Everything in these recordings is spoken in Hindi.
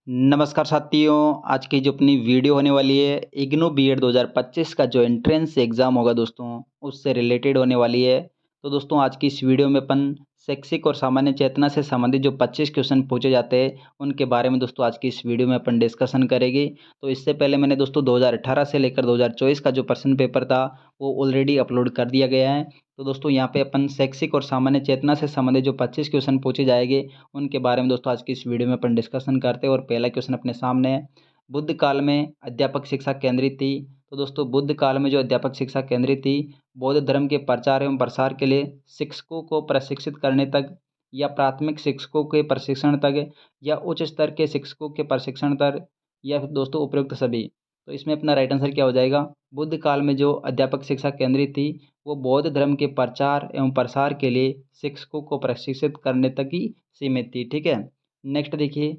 नमस्कार साथियों, आज की जो अपनी वीडियो होने वाली है इग्नू बीएड 2025 का जो एंट्रेंस एग्ज़ाम होगा दोस्तों, उससे रिलेटेड होने वाली है। तो दोस्तों आज की इस वीडियो में अपन शैक्षिक और सामान्य चेतना से संबंधित जो 25 क्वेश्चन पूछे जाते हैं, उनके बारे में दोस्तों आज की इस वीडियो में अपन डिस्कशन करेंगे। तो इससे पहले मैंने दोस्तों 2018 से लेकर 2024 का जो प्रश्न पेपर था, वो ऑलरेडी अपलोड कर दिया गया है। तो दोस्तों यहाँ पे अपन शैक्षिक और सामान्य चेतना से संबंधित जो 25 क्वेश्चन पूछे जाएंगे, उनके बारे में दोस्तों आज की इस वीडियो में अपन डिस्कशन करते हैं। और पहला क्वेश्चन अपने सामने है, बुद्ध काल में अध्यापक शिक्षा केंद्रित थी। तो दोस्तों बुद्ध काल में जो अध्यापक शिक्षा केंद्रित थी, बौद्ध धर्म के प्रचार एवं प्रसार के लिए शिक्षकों को प्रशिक्षित करने तक, या प्राथमिक शिक्षकों के प्रशिक्षण तक, या उच्च स्तर के शिक्षकों के प्रशिक्षण तक, या फिर दोस्तों उपयुक्त सभी। तो इसमें अपना राइट आंसर क्या हो जाएगा? बुद्ध काल में जो अध्यापक शिक्षा केंद्रित थी, वो बौद्ध धर्म के प्रचार एवं प्रसार के लिए शिक्षकों को प्रशिक्षित करने तक ही सीमित थी। ठीक है। नेक्स्ट देखिए,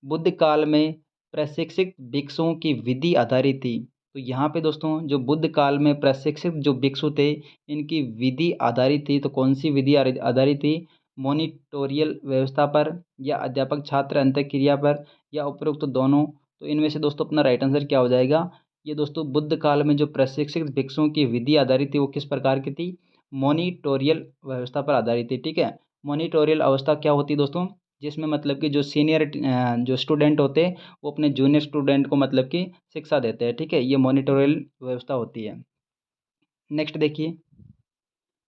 बुद्ध काल में प्रशिक्षित भिक्षुओं की विधि आधारित थी। तो यहाँ पे दोस्तों जो बुद्ध काल में प्रशिक्षित जो भिक्षु थे, इनकी विधि आधारित थी। तो कौन सी विधि आधारित थी? मॉनिटोरियल व्यवस्था पर, या अध्यापक छात्र अंतःक्रिया पर, या उपरोक्त दोनों। तो इनमें से दोस्तों अपना राइट आंसर क्या हो जाएगा? ये दोस्तों बुद्ध काल में जो प्रशिक्षित भिक्षुओं की विधि आधारित थी, वो किस प्रकार की थी? मॉनिटोरियल व्यवस्था पर आधारित थी। ठीक है। मॉनिटोरियल अवस्था क्या होती है दोस्तों? जिसमें मतलब कि जो सीनियर जो स्टूडेंट होते हैं, वो अपने जूनियर स्टूडेंट को मतलब कि शिक्षा देते हैं। ठीक है, ये मॉनिटोरियल व्यवस्था होती है। नेक्स्ट देखिए,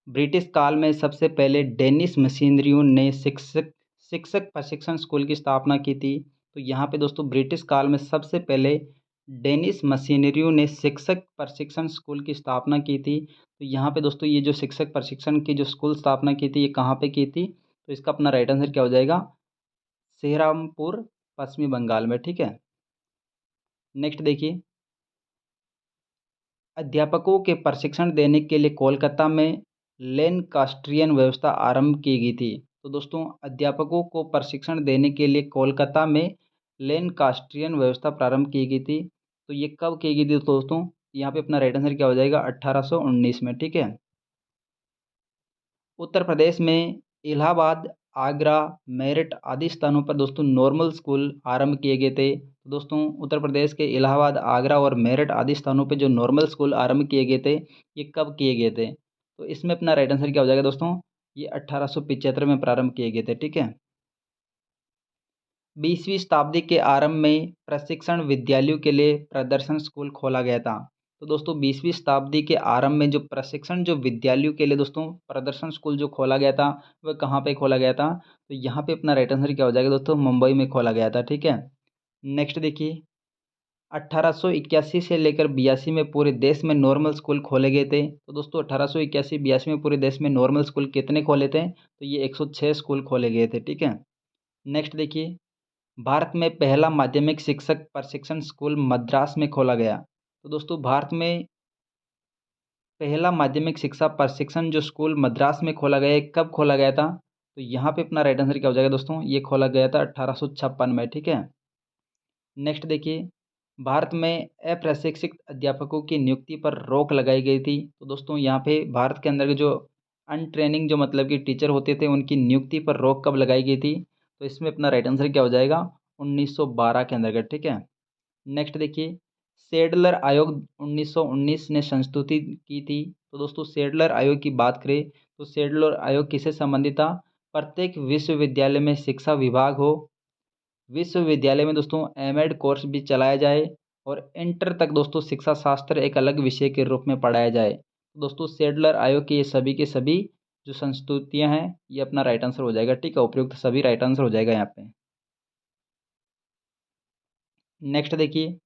ब्रिटिश काल में सबसे पहले डेनिश मिशनरियों ने शिक्षक शिक्षक प्रशिक्षण स्कूल की स्थापना की थी। तो यहाँ पे दोस्तों ब्रिटिश काल में सबसे पहले डेनिश मशीनरियों ने शिक्षक प्रशिक्षण स्कूल की स्थापना की थी। तो यहाँ पे दोस्तों ये जो शिक्षक प्रशिक्षण की जो स्कूल स्थापना की थी, ये कहाँ पे की थी? तो इसका अपना राइट आंसर क्या हो जाएगा? सेहरामपुर, पश्चिमी बंगाल में। ठीक है। नेक्स्ट देखिए, अध्यापकों के प्रशिक्षण देने के लिए कोलकाता में लैंकास्ट्रियन व्यवस्था आरंभ की गई थी। तो दोस्तों अध्यापकों को प्रशिक्षण देने के लिए कोलकाता में लैंकास्ट्रियन व्यवस्था प्रारंभ की गई थी। तो ये कब की गई थी दोस्तों? यहाँ पे अपना राइट आंसर क्या हो जाएगा? 1819 में। ठीक है। उत्तर प्रदेश में इलाहाबाद, आगरा, मेरठ आदि स्थानों पर दोस्तों नॉर्मल स्कूल आरंभ किए गए थे। तो दोस्तों उत्तर प्रदेश के इलाहाबाद, आगरा और मेरठ आदि स्थानों पे जो नॉर्मल स्कूल आरंभ किए गए थे, ये कब किए गए थे? तो इसमें अपना राइट आंसर क्या हो जाएगा दोस्तों? ये 1875 में प्रारंभ किए गए थे। ठीक है। 20वीं शताब्दी के आरंभ में प्रशिक्षण विद्यालयों के लिए प्रदर्शन स्कूल खोला गया था। तो दोस्तों 20वीं शताब्दी के आरंभ में जो प्रशिक्षण जो विद्यालयों के लिए दोस्तों प्रदर्शन स्कूल जो खोला गया था, वह कहाँ पे खोला गया था? तो यहाँ पे अपना राइट आंसर क्या हो जाएगा दोस्तों? मुंबई में खोला गया था। ठीक है। नेक्स्ट देखिए, 1881 से लेकर 82 में पूरे देश में नॉर्मल स्कूल खोले गए थे। तो दोस्तों 1881-82 में पूरे देश में नॉर्मल स्कूल कितने खोले थे? तो ये 106 स्कूल खोले गए थे। ठीक है। नेक्स्ट देखिए, भारत में पहला माध्यमिक शिक्षक प्रशिक्षण स्कूल मद्रास में खोला गया। तो दोस्तों भारत में पहला माध्यमिक शिक्षा प्रशिक्षण जो स्कूल मद्रास में खोला गया है, कब खोला गया था? तो यहाँ पे अपना राइट आंसर क्या हो जाएगा दोस्तों? ये खोला गया था 1856 में। ठीक है। नेक्स्ट देखिए, भारत में अप्रशिक्षित अध्यापकों की नियुक्ति पर रोक लगाई गई थी। तो दोस्तों यहाँ पे भारत के अंदर के जो अनट्रेनिंग जो मतलब कि टीचर होते थे, उनकी नियुक्ति पर रोक कब लगाई गई थी? तो इसमें अपना राइट आंसर क्या हो जाएगा? 1912 के अंतर्गत। ठीक है। नेक्स्ट देखिए, सेडलर आयोग 1919 ने संस्तुति की थी। तो दोस्तों सेडलर आयोग की बात करें, तो सेडलर आयोग किससे संबंधित था? प्रत्येक विश्वविद्यालय में शिक्षा विभाग हो, विश्वविद्यालय में दोस्तों एमएड कोर्स भी चलाया जाए, और इंटर तक दोस्तों शिक्षा शास्त्र एक अलग विषय के रूप में पढ़ाया जाए। तो दोस्तों सेडलर आयोग के सभी जो संस्तुतियां हैं, ये अपना राइट आंसर हो जाएगा। ठीक है, उपयुक्त सभी राइट आंसर हो जाएगा यहाँ पे। नेक्स्ट देखिए,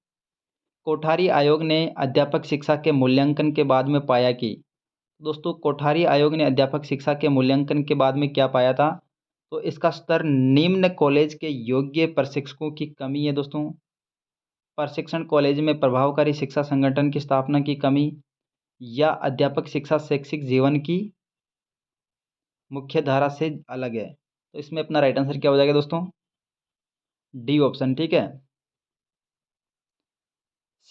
कोठारी आयोग ने अध्यापक शिक्षा के मूल्यांकन के बाद में पाया कि, दोस्तों कोठारी आयोग ने अध्यापक शिक्षा के मूल्यांकन के बाद में क्या पाया था? तो इसका स्तर निम्न कॉलेज के योग्य प्रशिक्षकों की कमी है दोस्तों, प्रशिक्षण कॉलेज में प्रभावकारी शिक्षा संगठन की स्थापना की कमी, या अध्यापक शिक्षा शैक्षिक जीवन की मुख्य धारा से अलग है। तो इसमें अपना राइट आंसर क्या हो जाएगा दोस्तों? D option. ठीक है।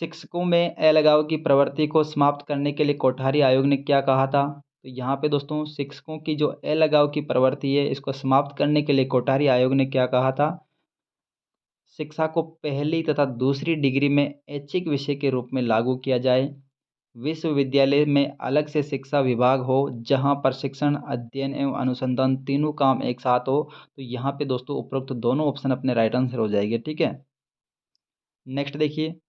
शिक्षकों में अलगाव की प्रवृत्ति को समाप्त करने के लिए कोठारी आयोग ने क्या कहा था? तो यहाँ पे दोस्तों शिक्षकों की जो अलगाव की प्रवृत्ति है, इसको समाप्त करने के लिए कोठारी आयोग ने क्या कहा था? शिक्षा को पहली तथा दूसरी डिग्री में ऐच्छिक विषय के रूप में लागू किया जाए। विश्वविद्यालय में अलग से शिक्षा विभाग हो जहां प्रशिक्षण, अध्ययन एवं अनुसंधान तीनों काम एक साथ हो। तो यहाँ पे दोस्तों उपरोक्त दोनों ऑप्शन अपने राइट आंसर हो जाएंगे। ठीक है, नेक्स्ट देखिए,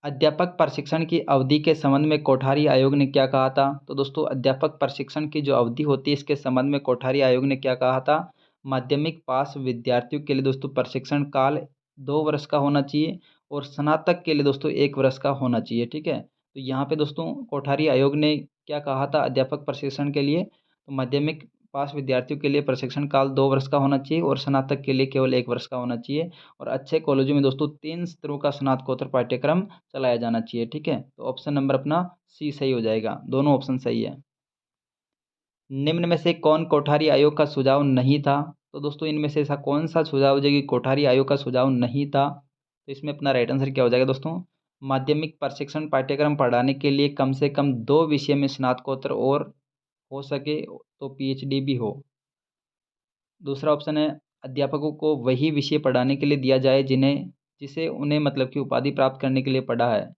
अध्यापक प्रशिक्षण की अवधि के संबंध में कोठारी आयोग ने क्या कहा था? तो दोस्तों अध्यापक प्रशिक्षण की जो अवधि होती है इसके संबंध में कोठारी आयोग ने क्या कहा था? माध्यमिक पास विद्यार्थियों के लिए दोस्तों प्रशिक्षण काल 2 वर्ष का होना चाहिए और स्नातक के लिए दोस्तों 1 वर्ष का होना चाहिए। ठीक है, तो यहाँ पे दोस्तों कोठारी आयोग ने क्या कहा था अध्यापक प्रशिक्षण के लिए? तो माध्यमिक पास विद्यार्थियों के लिए प्रशिक्षण काल 2 वर्ष का होना चाहिए और स्नातक के लिए केवल 1 वर्ष का होना चाहिए। और अच्छे कॉलेजों में दोस्तों 3 स्तरों का स्नातकोत्तर पाठ्यक्रम चलाया जाना चाहिए। ठीक है, तो ऑप्शन नंबर अपना सी सही हो जाएगा, दोनों ऑप्शन सही है। निम्न में से कौन कोठारी आयोग का सुझाव नहीं था? तो दोस्तों इनमें से ऐसा कौन सा सुझाव हो जाएगा कि कोठारी आयोग का सुझाव नहीं था? तो इसमें अपना राइट आंसर क्या हो जाएगा दोस्तों? माध्यमिक प्रशिक्षण पाठ्यक्रम पढ़ाने के लिए कम से कम 2 विषय में स्नातकोत्तर और हो सके तो पीएचडी भी हो। दूसरा ऑप्शन है अध्यापकों को वही विषय पढ़ाने के लिए दिया जाए जिसे उन्हें मतलब कि उपाधि प्राप्त करने के लिए पढ़ा है।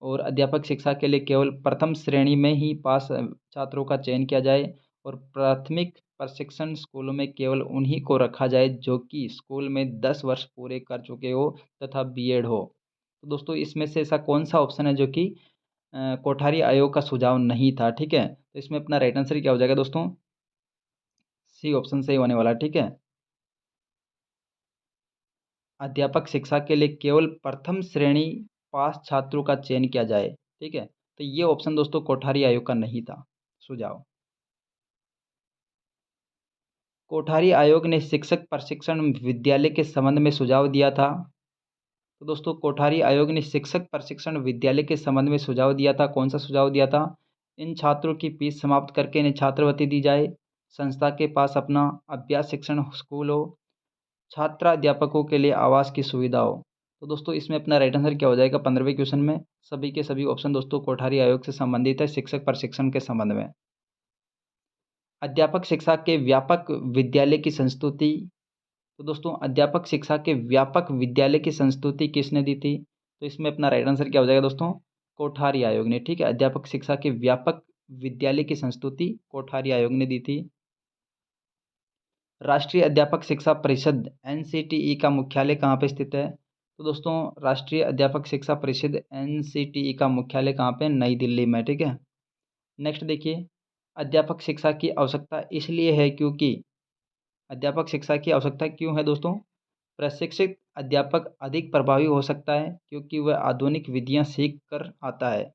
और अध्यापक शिक्षा के लिए केवल प्रथम श्रेणी में ही पास छात्रों का चयन किया जाए और प्राथमिक प्रशिक्षण स्कूलों में केवल उन्हीं को रखा जाए जो कि स्कूल में 10 वर्ष पूरे कर चुके हो तथा बीएड हो। तो दोस्तों इसमें से ऐसा कौन सा ऑप्शन है जो कि कोठारी आयोग का सुझाव नहीं था? ठीक है, तो इसमें अपना राइट आंसर क्या हो जाएगा दोस्तों? सी ऑप्शन सही होने वाला। ठीक है, अध्यापक शिक्षा के लिए केवल प्रथम श्रेणी पास छात्रों का चयन किया जाए। ठीक है, तो ये ऑप्शन दोस्तों कोठारी आयोग का नहीं था सुझाव। कोठारी आयोग ने शिक्षक प्रशिक्षण विद्यालय के संबंध में सुझाव दिया था। तो दोस्तों कोठारी आयोग ने शिक्षक प्रशिक्षण विद्यालय के संबंध में सुझाव दिया था। कौन सा सुझाव दिया था? इन छात्रों की फीस समाप्त करके इन्हें छात्रवृत्ति दी जाए, संस्था के पास अपना अभ्यास शिक्षण स्कूल हो, छात्राध्यापकों के लिए आवास की सुविधा हो। तो दोस्तों इसमें अपना राइट आंसर क्या हो जाएगा? 15वें क्वेश्चन में सभी के सभी ऑप्शन दोस्तों कोठारी आयोग से संबंधित है शिक्षक प्रशिक्षण के संबंध में। अध्यापक शिक्षा के व्यापक विद्यालय की संस्तुति। तो दोस्तों अध्यापक शिक्षा के व्यापक विद्यालय की संस्तुति किसने दी थी? तो इसमें अपना राइट आंसर क्या हो जाएगा दोस्तों? कोठारी आयोग ने। ठीक है, अध्यापक शिक्षा के व्यापक विद्यालय की संस्तुति कोठारी आयोग ने दी थी। राष्ट्रीय अध्यापक शिक्षा परिषद एनसीटीई का मुख्यालय कहाँ पे स्थित है? तो दोस्तों राष्ट्रीय अध्यापक शिक्षा परिषद एनसीटीई का मुख्यालय कहाँ पे? नई दिल्ली में। ठीक है, नेक्स्ट देखिए, अध्यापक शिक्षा की आवश्यकता इसलिए है क्योंकि अध्यापक शिक्षा की आवश्यकता क्यों है दोस्तों? प्रशिक्षित अध्यापक अधिक प्रभावी हो सकता है क्योंकि वह आधुनिक विधियां सीख कर आता है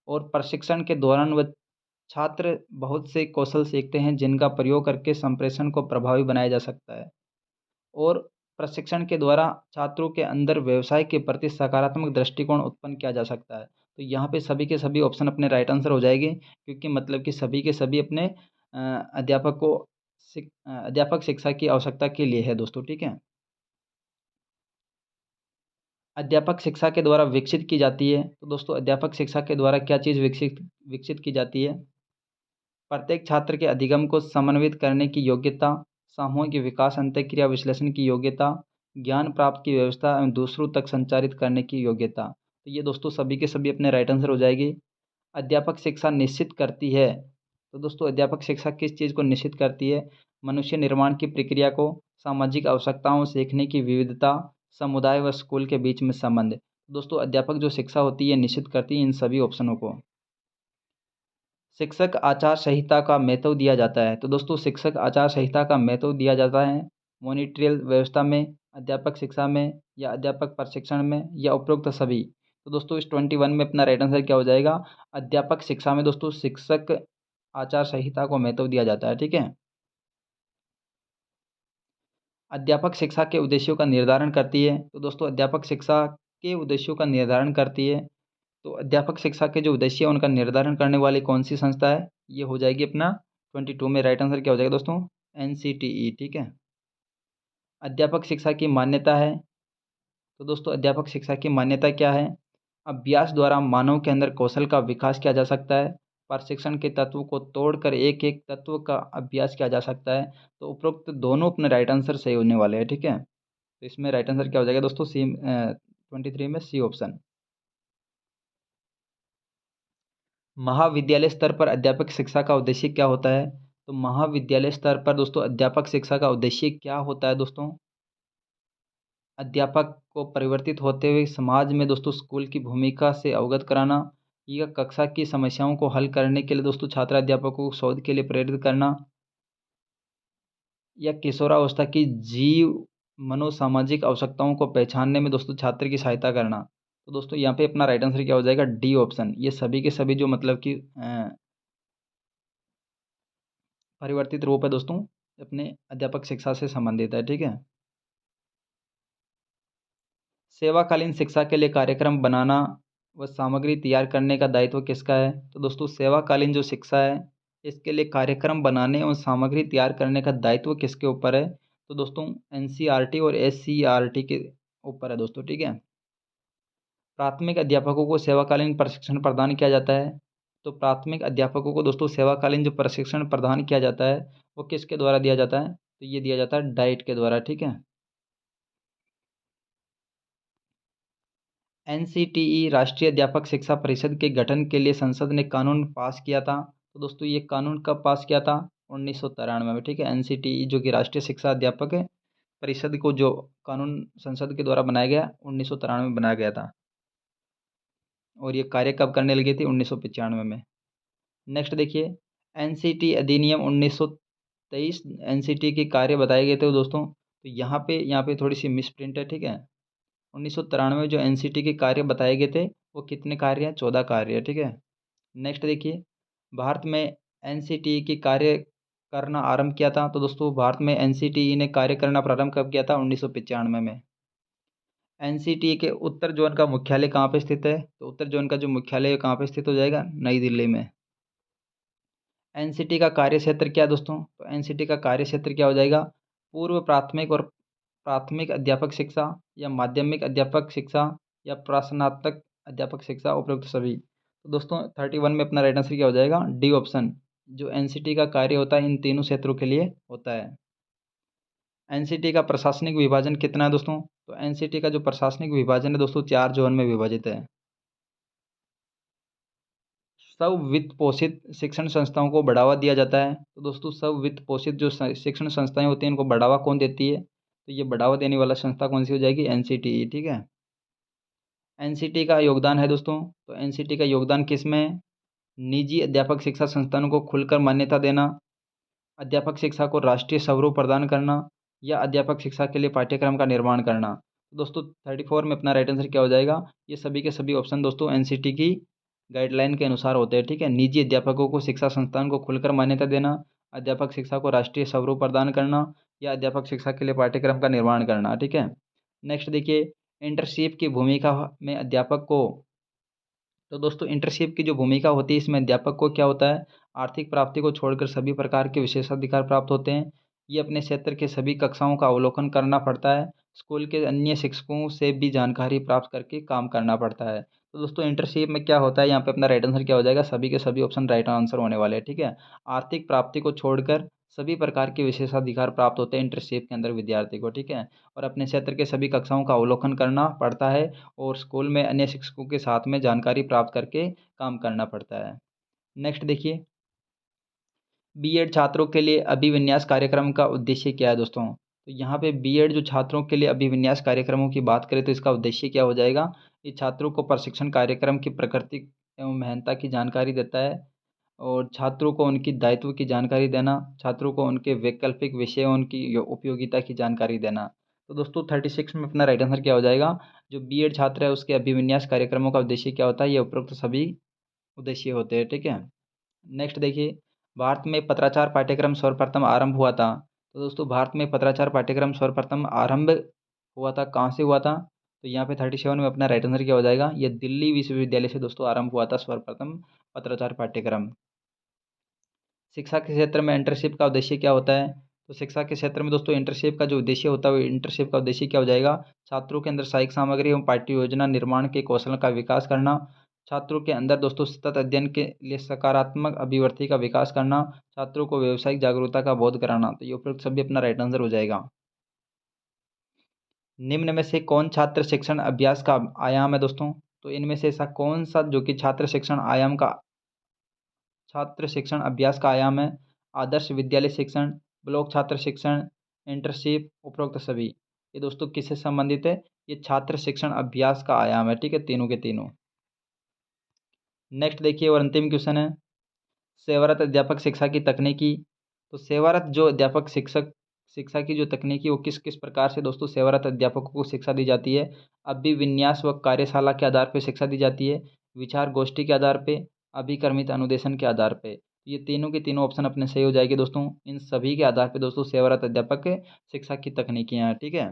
और प्रशिक्षण के दौरान वह छात्र बहुत से कौशल सीखते हैं जिनका प्रयोग करके संप्रेषण को प्रभावी बनाया जा सकता है और प्रशिक्षण के द्वारा छात्रों के अंदर व्यवसाय के प्रति सकारात्मक दृष्टिकोण उत्पन्न किया जा सकता है। तो यहाँ पे सभी के सभी ऑप्शन अपने राइट आंसर हो जाएंगे क्योंकि मतलब कि सभी के सभी अपने अध्यापक शिक्षा की आवश्यकता के लिए है दोस्तों। ठीक है, अध्यापक शिक्षा के द्वारा विकसित की जाती है। तो दोस्तों अध्यापक शिक्षा के द्वारा क्या चीज़ विकसित विकसित की जाती है? प्रत्येक छात्र के अधिगम को समन्वित करने की योग्यता, सामूहिक विकास अंतःक्रिया विश्लेषण की योग्यता, ज्ञान प्राप्त की व्यवस्था एवं दूसरों तक संचारित करने की योग्यता। तो ये दोस्तों सभी के सभी अपने राइट आंसर हो जाएगी। अध्यापक शिक्षा निश्चित करती है। तो दोस्तों अध्यापक शिक्षा किस चीज़ को निश्चित करती है? मनुष्य निर्माण की प्रक्रिया को, सामाजिक आवश्यकताओं, सीखने की विविधता, समुदाय व स्कूल के बीच में संबंध। दोस्तों अध्यापक जो शिक्षा होती है निश्चित करती है इन सभी ऑप्शनों को। शिक्षक आचार संहिता का महत्व दिया जाता है। तो दोस्तों शिक्षक आचार संहिता का महत्व दिया जाता है मॉनिटरियल व्यवस्था में, अध्यापक शिक्षा में या अध्यापक प्रशिक्षण में या उपरोक्त सभी। तो दोस्तों इस 21 में अपना राइट आंसर क्या हो जाएगा? अध्यापक शिक्षा में दोस्तों शिक्षक आचार संहिता को महत्व दिया जाता है। ठीक है, अध्यापक शिक्षा के उद्देश्यों का निर्धारण करती है। तो दोस्तों अध्यापक शिक्षा के उद्देश्यों का निर्धारण करती है। तो अध्यापक शिक्षा के जो उद्देश्य है उनका निर्धारण करने वाली कौन सी संस्था है? ये हो जाएगी अपना 22 में राइट आंसर क्या हो जाएगा दोस्तों? एनसीटीई। ठीक है, अध्यापक शिक्षा की मान्यता है। तो दोस्तों अध्यापक शिक्षा की मान्यता क्या है? अभ्यास द्वारा मानव के अंदर कौशल का विकास किया जा सकता है, प्रशिक्षण के तत्व को तोड़कर एक एक तत्व का अभ्यास किया जा सकता है। तो उपरोक्त दोनों अपने राइट आंसर सही होने वाले हैं। ठीक है, तो इसमें राइट आंसर क्या हो जाएगा दोस्तों? सी 23 में सी ऑप्शन। महाविद्यालय स्तर पर अध्यापक शिक्षा का उद्देश्य क्या होता है? तो महाविद्यालय स्तर पर दोस्तों अध्यापक शिक्षा का उद्देश्य क्या होता है दोस्तों? अध्यापक को परिवर्तित होते हुए समाज में दोस्तों स्कूल की भूमिका से अवगत कराना, या कक्षा की समस्याओं को हल करने के लिए दोस्तों छात्र अध्यापकों को शोध के लिए प्रेरित करना, या किशोरावस्था की जीव मनोसामाजिक आवश्यकताओं को पहचानने में दोस्तों छात्र की सहायता करना। तो दोस्तों यहाँ पे अपना राइट आंसर क्या हो जाएगा? D option. ये सभी के सभी जो मतलब कि परिवर्तित रूप है दोस्तों, अपने अध्यापक शिक्षा से संबंधित है, ठीक है। सेवाकालीन शिक्षा के लिए कार्यक्रम बनाना व सामग्री तैयार करने का दायित्व किसका है? तो दोस्तों सेवाकालीन जो शिक्षा है, इसके लिए कार्यक्रम बनाने और सामग्री तैयार करने का दायित्व किसके ऊपर है? तो दोस्तों एनसीईआरटी और एससीईआरटी के ऊपर है दोस्तों, ठीक है। प्राथमिक अध्यापकों को सेवाकालीन प्रशिक्षण प्रदान किया जाता है। तो प्राथमिक अध्यापकों को दोस्तों सेवाकालीन जो प्रशिक्षण प्रदान किया जाता है, वो किसके द्वारा दिया जाता है? तो ये दिया जाता है डाइट के द्वारा, ठीक है। एनसीटीई राष्ट्रीय अध्यापक शिक्षा परिषद के गठन के लिए संसद ने कानून पास किया था। तो दोस्तों ये कानून कब पास किया था? 1993 में, ठीक है। एनसीटीई जो कि राष्ट्रीय शिक्षा अध्यापक है परिषद को जो कानून संसद के द्वारा बनाया गया 1993 में बनाया गया था, और ये कार्य कब करने लगी थी? 1995 में। नेक्स्ट देखिए, एनसीटी अधिनियम 1923 एनसीटी के कार्य बताए गए थे दोस्तों। तो यहाँ पे थोड़ी सी मिस प्रिंट है, ठीक है। 1993 में जो एनसीटी के कार्य बताए गए थे वो कितने कार्य हैं? 14 कार्य है, ठीक है। नेक्स्ट देखिए, भारत में एनसीटी के कार्य करना आरंभ किया था। तो दोस्तों भारत में एनसीटी ने कार्य करना प्रारंभ कब किया था? 1995 में। एनसीटी के उत्तर जोन का मुख्यालय कहाँ पे स्थित है? तो उत्तर जोन का जो मुख्यालय है कहाँ पे स्थित हो जाएगा? नई दिल्ली में। एनसीटी का कार्य क्षेत्र क्या है दोस्तों? तो एनसीटी का कार्य क्षेत्र क्या हो जाएगा? पूर्व प्राथमिक और प्राथमिक अध्यापक शिक्षा, या माध्यमिक अध्यापक शिक्षा, या प्रास्नातक अध्यापक शिक्षा, उपरोक्त सभी। तो दोस्तों 31 में अपना राइट आंसर क्या हो जाएगा? D option. जो एनसीटी का कार्य होता है इन तीनों क्षेत्रों के लिए होता है। एनसीटी का प्रशासनिक विभाजन कितना है दोस्तों? तो एनसीटी का जो प्रशासनिक विभाजन है दोस्तों 4 जोन में विभाजित है। सब वित्त पोषित शिक्षण संस्थाओं को बढ़ावा दिया जाता है। तो दोस्तों सब वित्त पोषित जो शिक्षण संस्थाएं होती हैं उनको बढ़ावा कौन देती है? तो ये बढ़ावा देने वाला संस्था कौन सी हो जाएगी? एनसीटीई, ठीक है। एनसीटी का योगदान है दोस्तों, तो एनसीटी का योगदान किस में है? निजी अध्यापक शिक्षा संस्थानों को खुलकर मान्यता देना, अध्यापक शिक्षा को राष्ट्रीय स्वरूप प्रदान करना, या अध्यापक शिक्षा के लिए पाठ्यक्रम का निर्माण करना। तो दोस्तों 34 में अपना राइट आंसर क्या हो जाएगा? ये सभी के सभी ऑप्शन दोस्तों एनसीटी की गाइडलाइन के अनुसार होते हैं, ठीक है। निजी अध्यापकों को शिक्षा संस्थान को खुलकर मान्यता देना, अध्यापक शिक्षा को राष्ट्रीय स्वरूप प्रदान करना, या अध्यापक शिक्षा के लिए पाठ्यक्रम का निर्माण करना, ठीक है। नेक्स्ट देखिए, इंटर्नशिप की भूमिका में अध्यापक को, तो दोस्तों इंटर्नशिप की जो भूमिका होती है इसमें अध्यापक को क्या होता है? आर्थिक प्राप्ति को छोड़कर सभी प्रकार के विशेषाधिकार प्राप्त होते हैं। ये अपने क्षेत्र के सभी कक्षाओं का अवलोकन करना पड़ता है, स्कूल के अन्य शिक्षकों से भी जानकारी प्राप्त करके काम करना पड़ता है। तो दोस्तों इंटर्नशिप में क्या होता है? यहाँ पे अपना राइट आंसर क्या हो जाएगा? सभी के सभी ऑप्शन राइट आंसर होने वाले हैं, ठीक है। आर्थिक प्राप्ति को छोड़कर सभी प्रकार के विशेषाधिकार प्राप्त होते हैं इंटर्नशिप के अंदर विद्यार्थी को, ठीक है। और अपने क्षेत्र के सभी कक्षाओं का अवलोकन करना पड़ता है, और स्कूल में अन्य शिक्षकों के साथ में जानकारी प्राप्त करके काम करना पड़ता है। नेक्स्ट देखिए, बीएड छात्रों के लिए अभिविन्यास कार्यक्रम का उद्देश्य क्या है दोस्तों? तो यहाँ पे बीएड जो छात्रों के लिए अभिविन्यास कार्यक्रमों की बात करें तो इसका उद्देश्य क्या हो जाएगा? ये छात्रों को प्रशिक्षण कार्यक्रम की प्रकृति एवं महत्ता की जानकारी देता है, और छात्रों को उनकी दायित्व की जानकारी देना, छात्रों को उनके वैकल्पिक विषयों उनकी उपयोगिता की जानकारी देना। तो दोस्तों 36 में अपना राइट आंसर क्या हो जाएगा? जो बीएड छात्र है उसके अभिविन्यास कार्यक्रमों का उद्देश्य क्या होता है? ये उपरोक्त सभी उद्देश्य होते हैं, ठीक है। नेक्स्ट देखिए, भारत में पत्राचार पाठ्यक्रम सर्वप्रथम आरंभ हुआ था। तो दोस्तों भारत में पत्राचार पाठ्यक्रम सर्वप्रथम आरंभ हुआ था, कहाँ से हुआ था? तो यहाँ पे 37 में अपना राइट आंसर क्या हो जाएगा? ये दिल्ली विश्वविद्यालय से दोस्तों आरंभ हुआ था सर्वप्रथम पत्राचार पाठ्यक्रम। शिक्षा के क्षेत्र में इंटर्नशिप का उद्देश्य क्या होता है? तो शिक्षा के क्षेत्र में दोस्तों इंटर्नशिप का जो उद्देश्य होता है वो इंटर्नशिप का उद्देश्य क्या हो जाएगा? छात्रों के अंदर सहायक सामग्री एवं पाठ्य योजना निर्माण के कौशल का विकास करना, छात्रों के अंदर दोस्तों सतत अध्ययन के लिए सकारात्मक अभिवृत्ति का विकास करना, छात्रों को व्यावसायिक जागरूकता का बोध कराना। तो ये उपयुक्त सभी अपना राइट आंसर हो जाएगा। निम्न में से कौन छात्र शिक्षण अभ्यास का आयाम है दोस्तों? तो इनमें से ऐसा कौन सा जो कि छात्र शिक्षण अभ्यास का आयाम है? आदर्श विद्यालय शिक्षण, ब्लॉक छात्र शिक्षण, इंटर्नशिप, उपरोक्त सभी। ये दोस्तों किससे संबंधित है? ये छात्र शिक्षण अभ्यास का आयाम है, ठीक है, तीनों के तीनों। नेक्स्ट देखिए और अंतिम क्वेश्चन है, सेवारत अध्यापक शिक्षा की तकनीकी। तो सेवारत जो अध्यापक शिक्षा की जो तकनीकी वो किस किस प्रकार से दोस्तों सेवारत अध्यापकों को शिक्षा दी जाती है? अभिविन्यास व कार्यशाला के आधार पर शिक्षा दी जाती है, विचार गोष्ठी के आधार पे, अभिक्रमित अनुदेशन के आधार पे। ये तीनों के तीनों ऑप्शन अपने सही हो जाएगी दोस्तों। इन सभी के आधार पे दोस्तों सेवारत अध्यापक शिक्षा की तकनीकियाँ हैं, ठीक है।